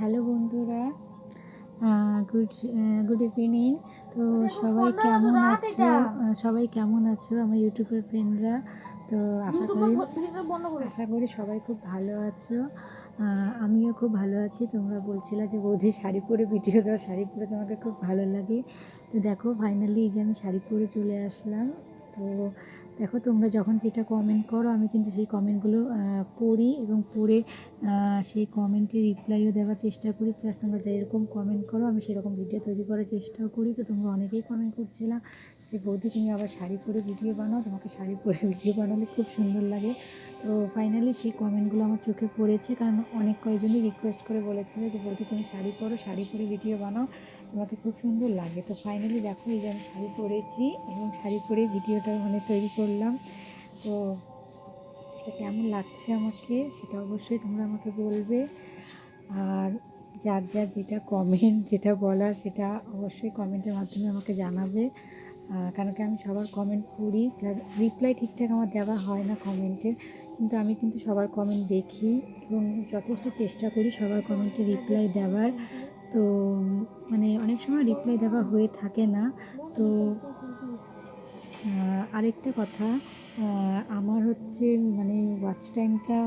Hello বন্ধুরা, good good evening. তো সবাই কেমন আছো আমার ইউটিউবের ফ্রেন্ডরা? তো আশা করি সবাই খুব ভালো আছো। আমিও খুব ভালো আছি। তোমরা বলছিলে যে বৌদি শাড়ি পরে ভিডিও দাও, শাড়ি পরে তোমাকে খুব ভালো লাগে। তো দেখো ফাইনালি এই যে আমি শাড়ি পরে চলে আসলাম। তো দেখো তোমরা যখন যেটা কমেন্ট করো আমি কিন্তু সেই কমেন্টগুলো পড়ি এবং পড়ে সেই কমেন্টে রিপ্লাইও দেওয়ার চেষ্টা করি। প্লাস তোমরা যেরকম কমেন্ট করো আমি সেরকম ভিডিও তৈরি করার চেষ্টাও করি। তো তোমরা অনেকেই কমেন্ট করছিলাম যে বৌদি তুমি আবার শাড়ি পরে ভিডিও বানাও, তোমাকে শাড়ি পরে ভিডিও বানালে খুব সুন্দর লাগে। তো ফাইনালি সেই কমেন্টগুলো আমার চোখে পড়েছে, কারণ অনেক কয়েকজনই রিকোয়েস্ট করে বলেছিল যে বৌদি তুমি শাড়ি পরো, শাড়ি পরে ভিডিও বানাও, তোমাকে খুব সুন্দর লাগে। তো ফাইনালি দেখো এই যে আমি শাড়ি পরেছি এবং শাড়ি পরে ভিডিওটা তৈরি করলাম। তো এটা কেমন লাগছে আমাকে সেটা অবশ্যই তোমরা আমাকে বলবে। আর যার যেটা কমেন্ট যেটা বলার সেটা অবশ্যই কমেন্টের মাধ্যমে আমাকে জানাবে, কারণ কি আমি সবার কমেন্ট পড়ি, প্লাস রিপ্লাই ঠিকঠাক আমার দেওয়া হয় না কমেন্টের, কিন্তু আমি কিন্তু সবার কমেন্ট দেখি এবং যথেষ্ট চেষ্টা করি সবার কমেন্টে রিপ্লাই দেওয়ার। তো অনেক সময় রিপ্লাই দেওয়া হয়ে থাকে না। তো আরেকটা কথা, আমার হচ্ছে ওয়াচ টাইমটা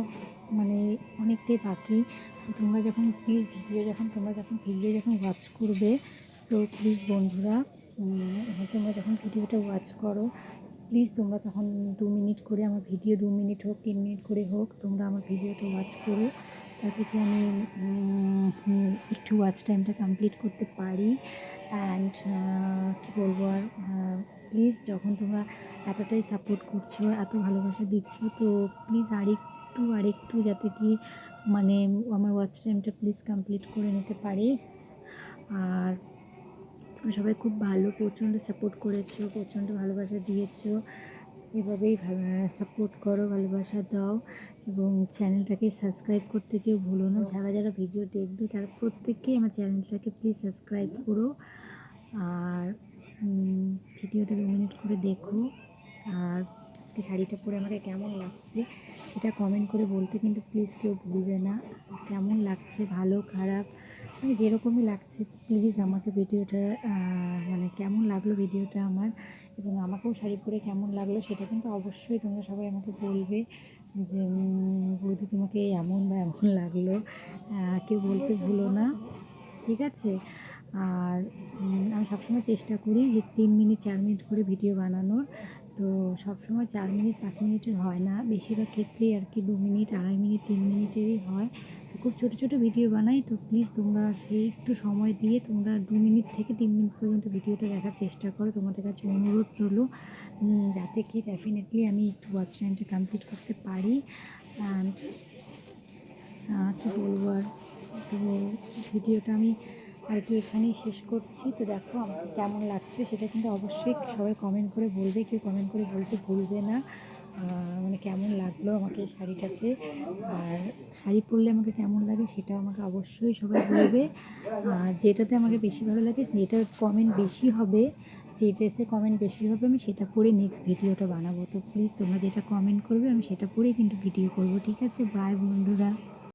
অনেকটাই বাকি। তো তোমরা যখন ভিডিও যখন ওয়াচ করবে, সো প্লিজ বন্ধুরা, তোমরা যখন ভিডিওটা ওয়াচ করো প্লিজ তোমরা তখন 2 মিনিট করে আমার ভিডিও, 2 মিনিট হোক 3 মিনিট করে হোক, তোমরা আমার ভিডিওটা ওয়াচ করো, যাতে কি আমি একটু ওয়াচ টাইমটা কমপ্লিট করতে পারি। অ্যান্ড কী বলবো আর, প্লিজ যখন তোমরা এতটাই সাপোর্ট করছো, এত ভালোবাসা দিচ্ছ, তো প্লিজ আরেকটু যাতে কি আমার ওয়াচ টাইমটা প্লিজ কমপ্লিট করে নিতে পারি। আর তোমরা সবাই খুব ভালো, প্রচণ্ড সাপোর্ট করেছো, প্রচণ্ড ভালোবাসা দিয়েছো। এভাবেই সাপোর্ট করো, ভালোবাসা দাও এবং চ্যানেলটাকে সাবস্ক্রাইব করতে কেউ ভুলো না। যারা ভিডিও দেখবে তারা প্রত্যেকেই আমার চ্যানেলটাকে প্লিজ সাবস্ক্রাইব করো। আর ভিডিওটা 2 মিনিট করে দেখো। আর আজকে শাড়িটা পরে আমাকে কেমন লাগছে সেটা কমেন্ট করে বলতে কিন্তু প্লিজ কেউ ভুলবে না। কেমন লাগছে, ভালো খারাপ যেরকমই লাগছে, প্লিজ আমাকে ভিডিওটা কেমন লাগলো ভিডিওটা আমার, এবং আমাকেও শাড়ি পরে কেমন লাগলো সেটা কিন্তু অবশ্যই তোমরা সবাই আমাকে বলবে যে বৌদি তোমাকে এমন লাগলো, কেউ বলতে ভুলো না, ঠিক আছে? আর আমি সবসময় চেষ্টা করি যে 3 মিনিট 4 মিনিট করে ভিডিও বানানোর। তো সবসময় 4 মিনিট 5 মিনিটের হয় না, বেশিরভাগ ক্ষেত্রেই আর কি 2 মিনিট 2.5 মিনিট 3 মিনিটেরই হয়। তো খুব ছোটো ভিডিও বানাই। তো প্লিজ তোমরা সেই একটু সময় দিয়ে তোমরা 2 মিনিট থেকে 3 মিনিট পর্যন্ত ভিডিওটা দেখার চেষ্টা করো। তোমাদের কাছে অনুরোধ রইলো, যাতে কি ডেফিনেটলি আমি একটু ওয়াচ টাইমটা কমপ্লিট করতে পারি। অ্যান্ড কী বলবো আর, তো ভিডিওটা আমি আর কি এখানেই শেষ করছি। তো দেখো আমাকে কেমন লাগছে সেটা কিন্তু অবশ্যই সবাই কমেন্ট করে বলবে, কেউ কমেন্ট করে বলতে ভুলবে না কেমন লাগলো আমাকে শাড়িটাতে, আর শাড়ি পরলে আমাকে কেমন লাগে সেটাও আমাকে অবশ্যই সবাই বলবে। আর যেটাতে আমাকে বেশি ভালো লাগে, যেটার কমেন্ট বেশি হবে, যে ড্রেসে কমেন্ট বেশি হবে আমি সেটা পরে নেক্সট ভিডিওটা বানাবো। তো প্লিজ তোমরা যেটা কমেন্ট করবে আমি সেটা পরেই কিন্তু ভিডিও করবো, ঠিক আছে? বাই বন্ধুরা।